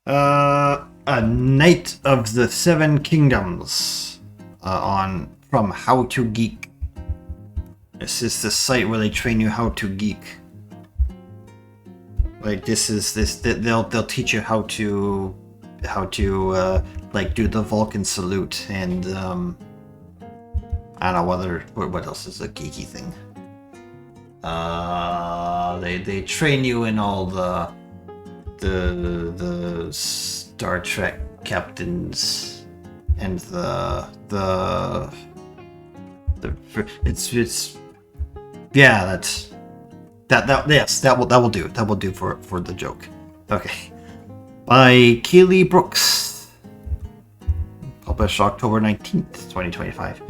A Knight of the Seven Kingdoms from How to Geek. This is the site where they train you how to geek. Like they'll teach you how to like do the Vulcan salute and I don't know what else is a geeky thing. They train you in all the Star Trek captains and it's yeah, that will do for the joke. Okay. By Keely Brooks. Published October 19th, 2025.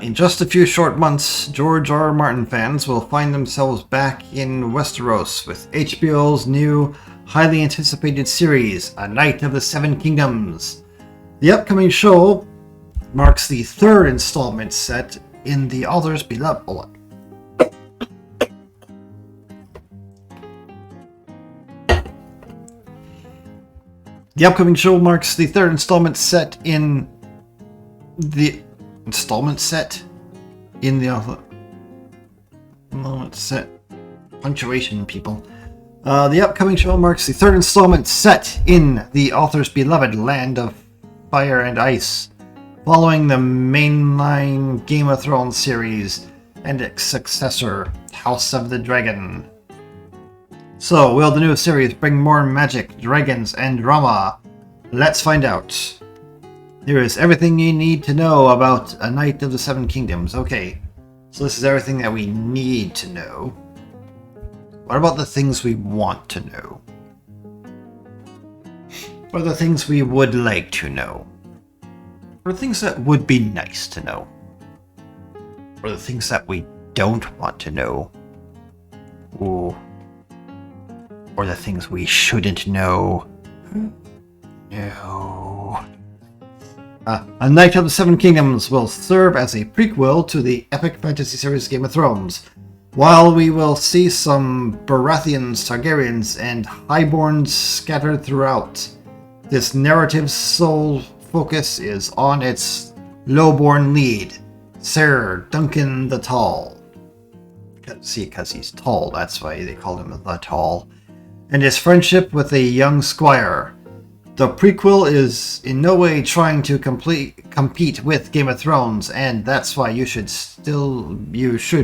In just a few short months, George R. R. Martin fans will find themselves back in Westeros with HBO's new, highly anticipated series, A Knight of the Seven Kingdoms. The upcoming show marks the third installment set in the author's beloved... The upcoming show marks the third installment set in the... Installment set? In the author... Installment set... Punctuation, people. The upcoming show marks the third installment set in the author's beloved land of fire and ice, following the mainline Game of Thrones series and its successor, House of the Dragon. So, will the new series bring more magic, dragons, and drama? Let's find out. Here is everything you need to know about A Knight of the Seven Kingdoms. Okay, so this is everything that we need to know. What about the things we want to know? What are the things we would like to know? What are things that would be nice to know? What are the things that we don't want to know? Ooh. Or the things we shouldn't know? No. A Knight of the Seven Kingdoms will serve as a prequel to the epic fantasy series Game of Thrones. While we will see some Baratheons, Targaryens, and Highborns scattered throughout, this narrative's sole focus is on its lowborn lead, Sir Duncan the Tall. Because he's tall, that's why they call him the Tall. And his friendship with a young squire. The prequel is in no way trying to compete with Game of Thrones, and that's why you should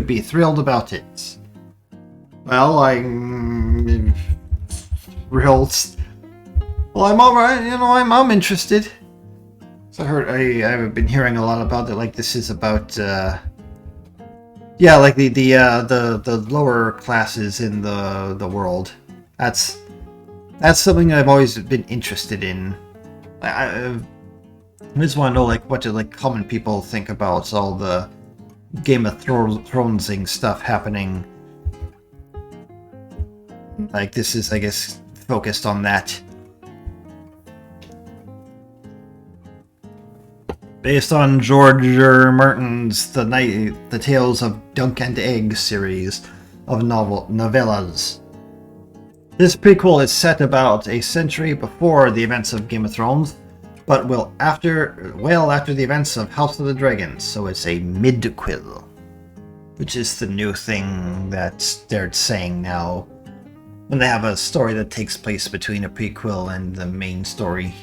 be thrilled about it. Well, I'm thrilled. Well, I'm alright. I'm interested. So I've been hearing a lot about it. Like this is about, like the lower classes in the world. That's something I've always been interested in. I just want to know what do common people think about all the Game of Thronesing stuff happening. Like this is, I guess, focused on that. Based on George R. Martin's The Tales of Dunk and Egg series of novellas. This prequel is set about a century before the events of Game of Thrones, but well after the events of House of the Dragon, so it's a midquel, which is the new thing that they're saying now when they have a story that takes place between a prequel and the main story.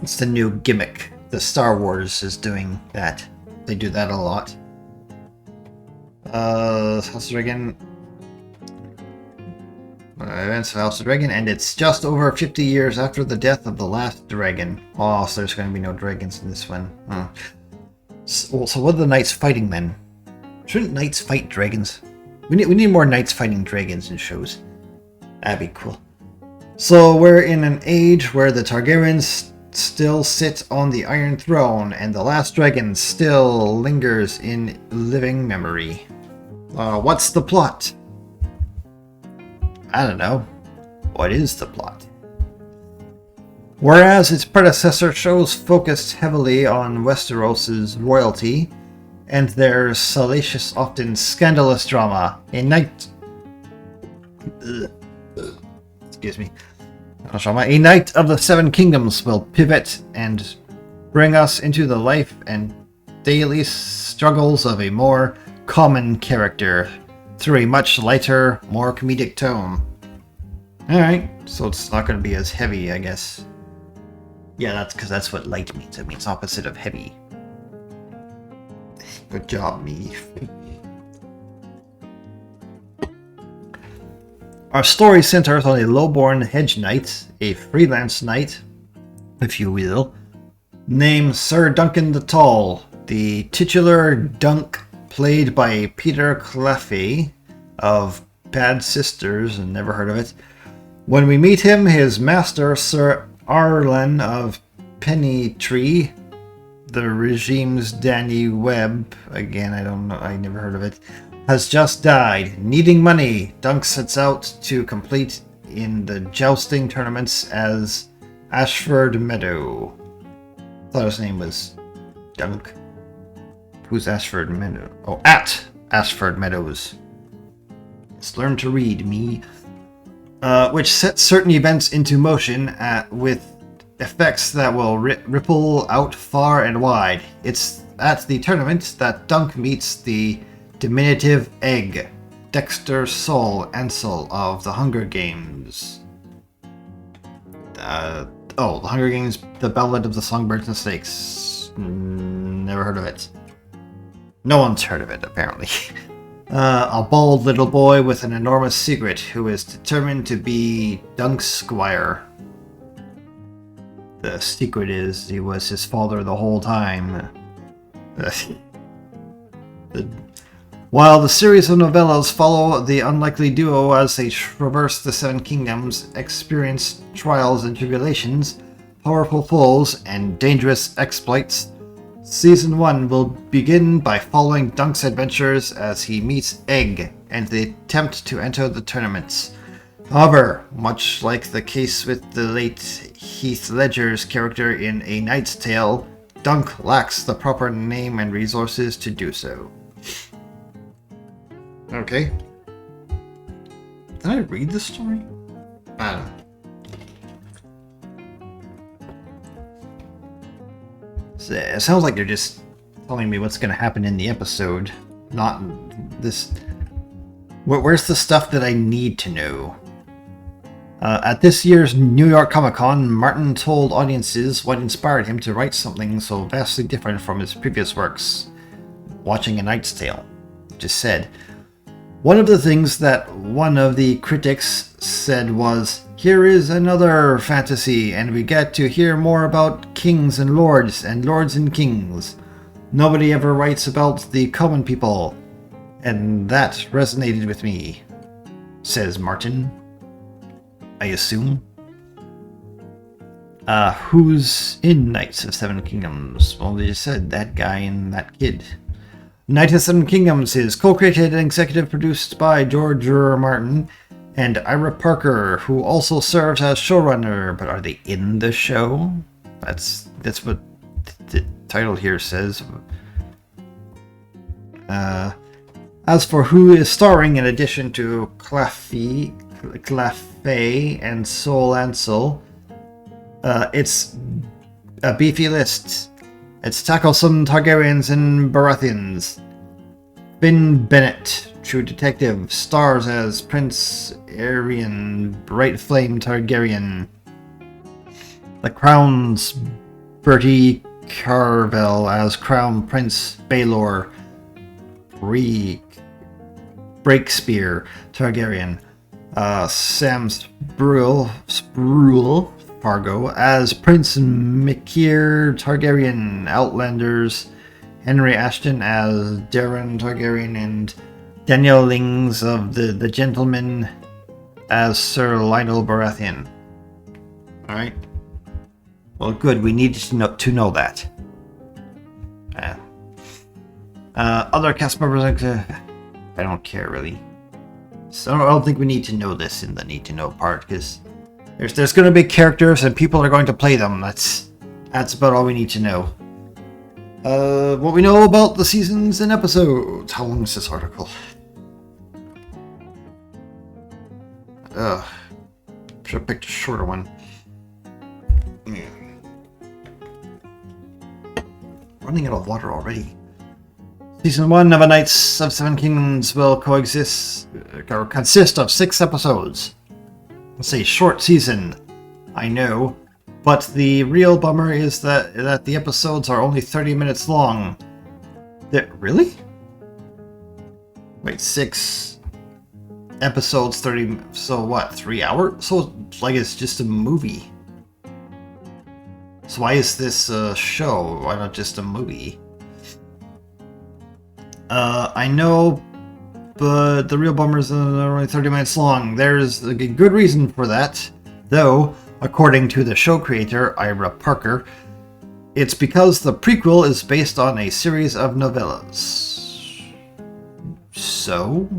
It's the new gimmick. The Star Wars is doing that. They do that a lot. House of the Dragon. Events of House of the Dragon, and it's just over 50 years after the death of the last dragon. Oh, so there's going to be no dragons in this one. Huh. So what are the knights fighting then? Shouldn't knights fight dragons? We need more knights fighting dragons in shows. That'd be cool. So we're in an age where the Targaryens still sit on the Iron Throne, and the last dragon still lingers in living memory. What's the plot? I don't know. What is the plot? Whereas its predecessor shows focused heavily on Westeros' royalty and their salacious, often scandalous drama, A Knight excuse me. A Knight of the Seven Kingdoms will pivot and bring us into the life and daily struggles of a more common character through a much lighter, more comedic tone. Alright, so it's not going to be as heavy, I guess. Yeah, that's because that's what light means. It means opposite of heavy. Good job, me. Our story centers on a low-born hedge knight, a freelance knight, if you will, named Sir Duncan the Tall, the titular Dunk, played by Peter Claffey of Bad Sisters, and never heard of it. When we meet him, his master, Sir Arlan of Pennytree, the regime's Danny Webb, again, I don't know, I never heard of it, has just died. Needing money, Dunk sets out to complete in the jousting tournaments as Ashford Meadow. Thought his name was Dunk. Who's Ashford Meadow? Oh, at Ashford Meadows. Let's learn to read, me. Which sets certain events into motion with effects that will ripple out far and wide. It's at the tournament that Dunk meets the diminutive egg, Dexter Sol Ansel of the Hunger Games. The Hunger Games, The Ballad of the Songbirds and Snakes. Never heard of it. No one's heard of it, apparently. A bald little boy with an enormous secret who is determined to be Dunk's squire. The secret is he was his father the whole time. While the series of novellas follow the unlikely duo as they traverse the Seven Kingdoms, experience trials and tribulations, powerful foes, and dangerous exploits, Season 1 will begin by following Dunk's adventures as he meets Egg and the attempt to enter the tournaments. However, much like the case with the late Heath Ledger's character in A Knight's Tale, Dunk lacks the proper name and resources to do so. Okay. Did I read this story? I don't know. It sounds like they're just telling me what's going to happen in the episode, not this. Where's the stuff that I need to know? At this year's New York Comic Con, Martin told audiences what inspired him to write something so vastly different from his previous works. Watching A Knight's Tale. Just said, one of the things that one of the critics said was, "Here is another fantasy, and we get to hear more about kings and lords and kings. Nobody ever writes about the common people, and that resonated with me," says Martin. I assume. Who's in Knights of Seven Kingdoms? Well, they just said that guy and that kid. Knight of Seven Kingdoms is co-created and executive produced by George R. Martin and Ira Parker, who also serves as showrunner. But are they in the show? That's what the title here says. As for who is starring, in addition to Claffey and Sol Ansel, it's a beefy list. It's tacklesome Targaryens and Baratheons. Finn Bennett, True Detective, stars as Prince Aerion, Bright Flame Targaryen. The Crown's Bertie Carvel as Crown Prince Baelor Breakspear Targaryen. Sam Spruill Fargo as Prince Mikir Targaryen. Outlanders, Henry Ashton as Daeron Targaryen, and Daniel Lings of the Gentleman as Sir Lionel Baratheon. Alright. Well, good. We needed to know that. Other cast members, I don't care really. So I don't think we need to know this in the need to know part, because there's going to be characters and people are going to play them. That's about all we need to know. What we know about the seasons and episodes. How long is this article? Should have picked a shorter one. Yeah. Running out of water already. Season 1 of A Knights of Seven Kingdoms will consist of 6 episodes. It's a short season, I know, but the real bummer is that the episodes are only 30 minutes long. Really? Wait, 6 episodes, 30... So what, 3 hours? So, like, it's just a movie. So why is this a show? Why not just a movie? I know, but the real bummer is they're only 30 minutes long. There's a good reason for that, though, according to the show creator, Ira Parker, it's because the prequel is based on a series of novellas. So?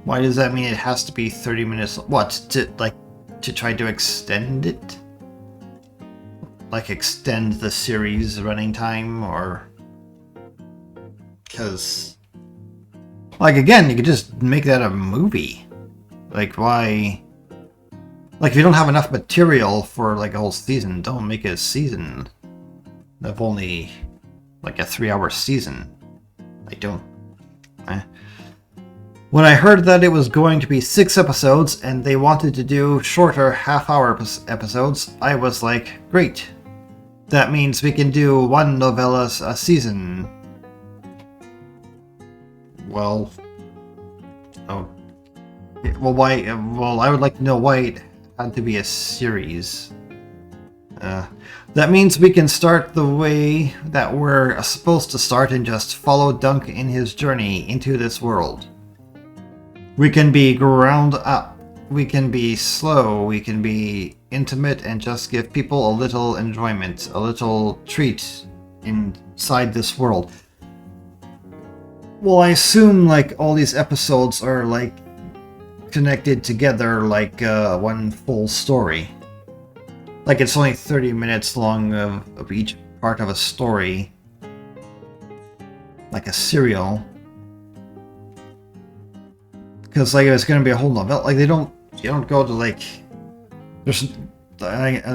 Why does that mean it has to be 30 minutes? What, to try to extend it? Like, extend the series running time, or... Because, like, again, you could just make that a movie. Like, why... Like, if you don't have enough material for, like, a whole season, don't make it a season of only, like, a 3-hour season. I don't... When I heard that it was going to be 6 episodes, and they wanted to do shorter half-hour episodes, I was like, great. That means we can do 1 novella a season. Well, oh, well, why? Well, I would like to know why it had to be a series. That means we can start the way that we're supposed to start and just follow Dunk in his journey into this world. We can be ground up, we can be slow, we can be intimate, and just give people a little enjoyment, a little treat inside this world. Well, I assume, like, all these episodes are, like, connected together like one full story. Like, it's only 30 minutes long of each part of a story. Like a serial. Because, like, it's going to be a whole novel. Like, you don't go to, like... There's... like,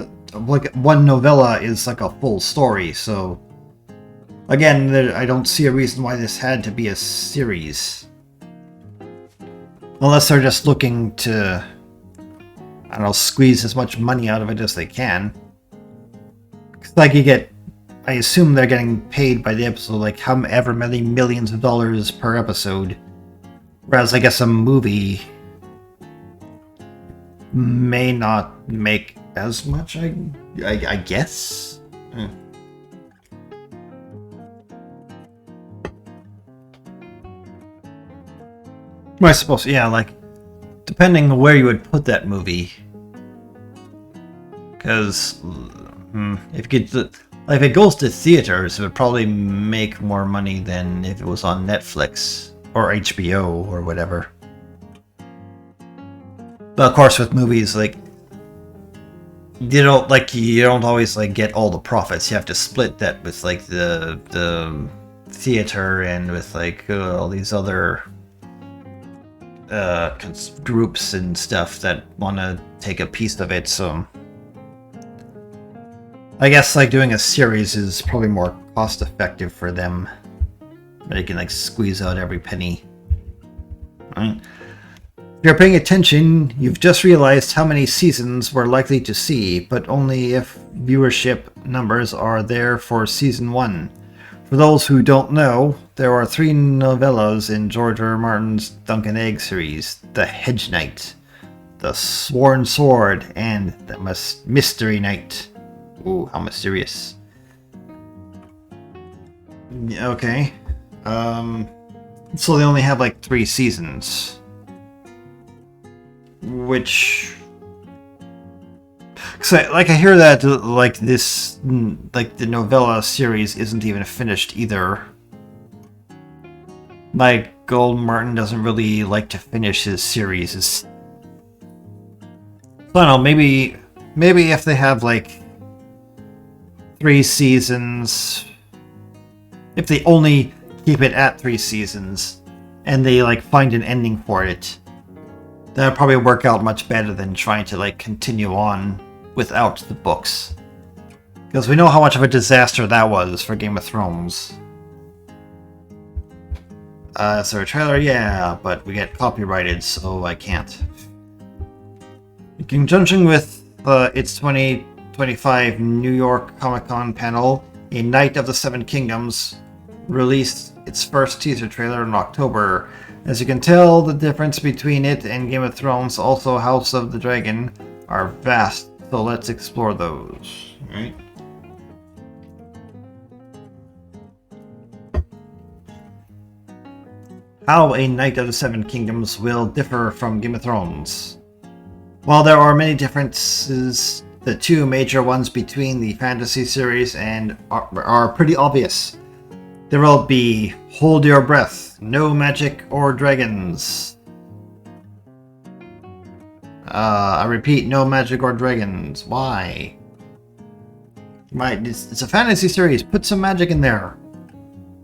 one novella is, like, a full story, so... Again, I don't see a reason why this had to be a series. Unless they're just looking to, I don't know, squeeze as much money out of it as they can. Like, I assume they're getting paid by the episode, like, however many millions of dollars per episode. Whereas, I guess a movie may not make as much, I guess? I suppose, yeah, like, depending on where you would put that movie. Because, if it goes to theaters, it would probably make more money than if it was on Netflix, or HBO, or whatever. But of course, with movies, like, you don't always, like, get all the profits. You have to split that with, like, the theater and with, like, all these other... groups and stuff that want to take a piece of it, so I guess, like, doing a series is probably more cost effective for them. They can, like, squeeze out every penny. Right? If you're paying attention, you've just realized how many seasons we're likely to see, but only if viewership numbers are there for season 1. For those who don't know, there are 3 novellas in George R. R. Martin's Dunk and Egg series: The Hedge Knight, The Sworn Sword, and The Mystery Knight. Ooh, how mysterious. Okay. So they only have, like, 3 seasons. Which... Cause I hear that, like, this, like, the novella series isn't even finished either. Like, Gold Martin doesn't really like to finish his series. I don't know, maybe if they have, like, 3 seasons, if they only keep it at 3 seasons, and they, like, find an ending for it, That'd probably work out much better than trying to like continue on without the books. Because we know how much of a disaster that was for Game of Thrones. Is there a trailer? Yeah, but we get copyrighted, so I can't. In conjunction with its 2025 New York Comic-Con panel, A Knight of the Seven Kingdoms released its first teaser trailer in October. As you can tell, the difference between it and Game of Thrones, also House of the Dragon, are vast, so let's explore those. Right? How A Knight of the Seven Kingdoms will differ from Game of Thrones. While there are many differences, the two major ones between the fantasy series and are pretty obvious. There will be hold your breath, no magic or dragons. I repeat, no magic or dragons. Why? It's a fantasy series. Put some magic in there.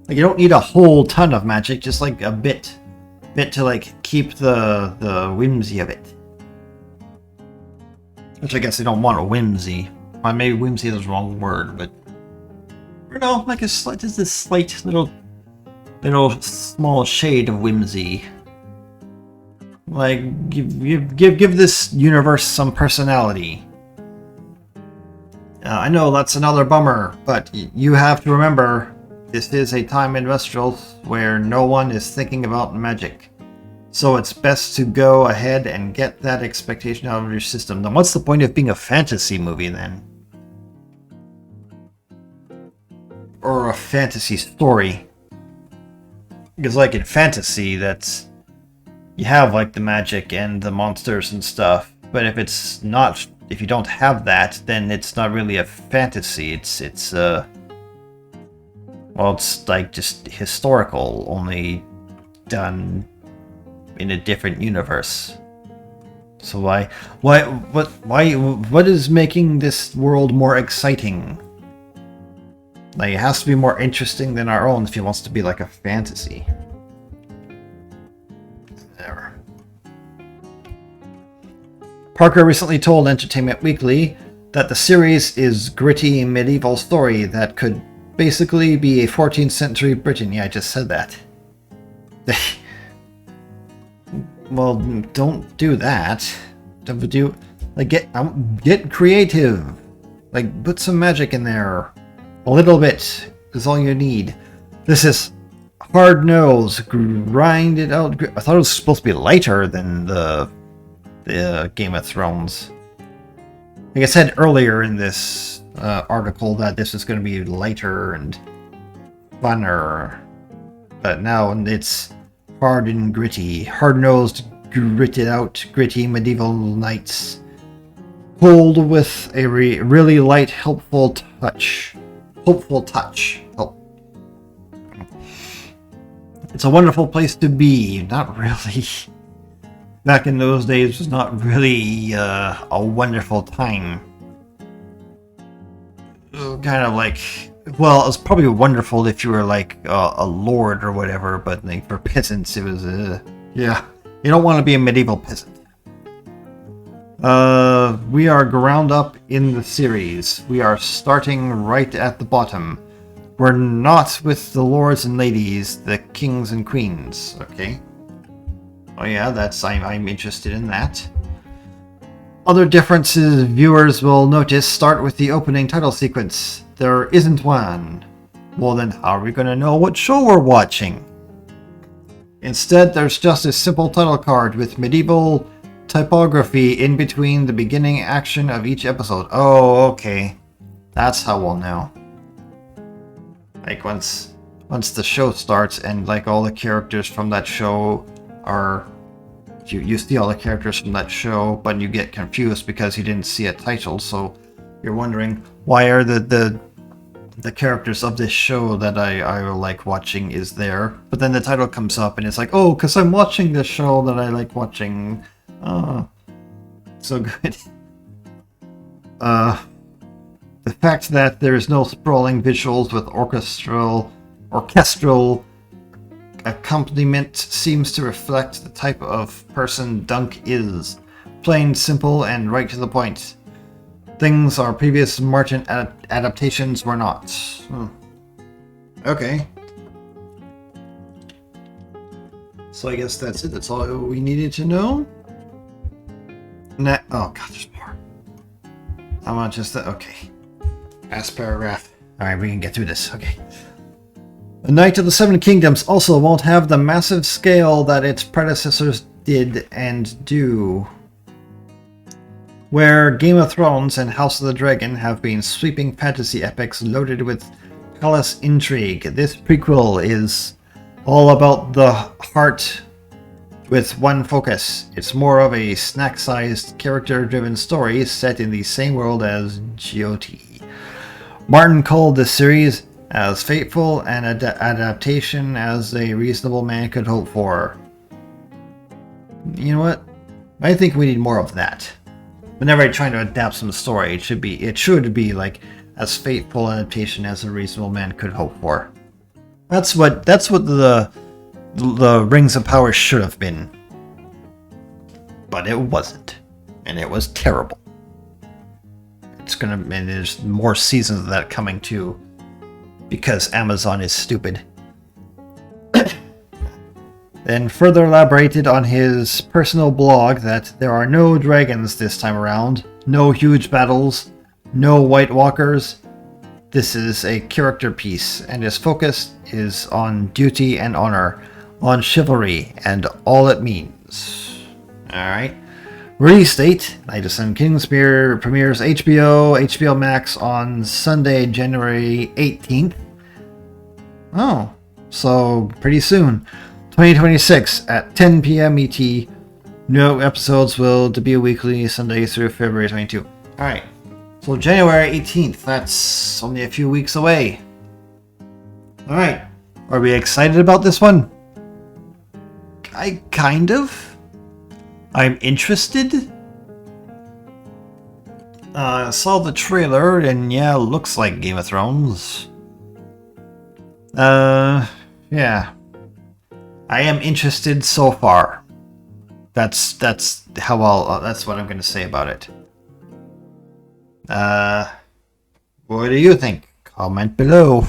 Like, you don't need a whole ton of magic, just like a bit to like keep the whimsy of it. Which I guess they don't want a whimsy. Well, maybe whimsy is the wrong word, but you know, like just this slight little small shade of whimsy. Like give this universe some personality. I know that's another bummer, but you have to remember. This is a time in Westeros where no one is thinking about magic. So it's best to go ahead and get that expectation out of your system. Then what's the point of being a fantasy movie then? Or a fantasy story? Because like in fantasy, that's... You have like the magic and the monsters and stuff. But if it's not... If you don't have that, then it's not really a fantasy. It's well, it's like just historical, only done in a different universe. So what is making this world more exciting? Like, it has to be more interesting than our own if it wants to be like a fantasy. There. Parker recently told Entertainment Weekly that the series is gritty medieval story that could basically be a 14th century Britain. Yeah, I just said that. Well, don't do that. Don't do like get creative. Like put some magic in there. A little bit is all you need. This is hard nosed, grind it out. I thought it was supposed to be lighter than the Game of Thrones. Like I said earlier in this article that this is going to be lighter and funner, but now it's hard and gritty, hard-nosed, gritted out, gritty medieval knights, pulled with a really light, hopeful touch. Oh. It's a wonderful place to be. Not really. Back in those days, it was not really a wonderful time. Kind of like, well, it was probably wonderful if you were like a lord or whatever, but like for peasants it was yeah, you don't want to be a medieval peasant. We are ground up in the series. We are starting right at the bottom. We're not with the lords and ladies, the kings and queens. Okay. Oh yeah, I'm interested in that. Other differences viewers will notice start with the opening title sequence. There isn't one. Well then, how are we going to know what show we're watching? Instead, there's just a simple title card with medieval typography in between the beginning action of each episode. Oh, okay. That's how we'll know. Like once the show starts and like all the characters from that show are... You see all the characters from that show, but you get confused because you didn't see a title, so you're wondering why are the characters of this show that I like watching is there, but then the title comes up and it's like, oh, because I'm watching this show that I like watching. So good. The fact that there's no sprawling visuals with orchestral accompaniment seems to reflect the type of person Dunk is. Plain, simple, and right to the point. Things our previous Martin adaptations were not. Okay. So I guess that's it. That's all we needed to know. Oh god, there's more. I want just that. Okay. Last paragraph. Alright, we can get through this. Okay. The Knight of the Seven Kingdoms also won't have the massive scale that its predecessors did and do. Where Game of Thrones and House of the Dragon have been sweeping fantasy epics loaded with palace intrigue, this prequel is all about the heart with one focus. It's more of a snack-sized, character-driven story set in the same world as GOT. Martin called this series as faithful an adaptation as a reasonable man could hope for. You know what? I think we need more of that. Whenever I'm trying to adapt some story, it should be like as faithful an adaptation as a reasonable man could hope for. That's what the Rings of Power should have been. But it wasn't. And it was terrible. And there's more seasons of that coming too. Because Amazon is stupid. Then further elaborated on his personal blog that there are no dragons this time around, no huge battles, no White Walkers. This is a character piece, and his focus is on duty and honor, on chivalry and all it means. Alright. Release date: Night of Seven Kings premieres HBO Max on Sunday, January 18th. Oh, so pretty soon. 2026 at 10 p.m. ET. New episodes will debut weekly Sunday through February 22. Alright, so January 18th, that's only a few weeks away. Alright, are we excited about this one? Kind of. I'm interested. I saw the trailer and yeah, looks like Game of Thrones. Yeah. I am interested so far. That's what I'm going to say about it. What do you think? Comment below.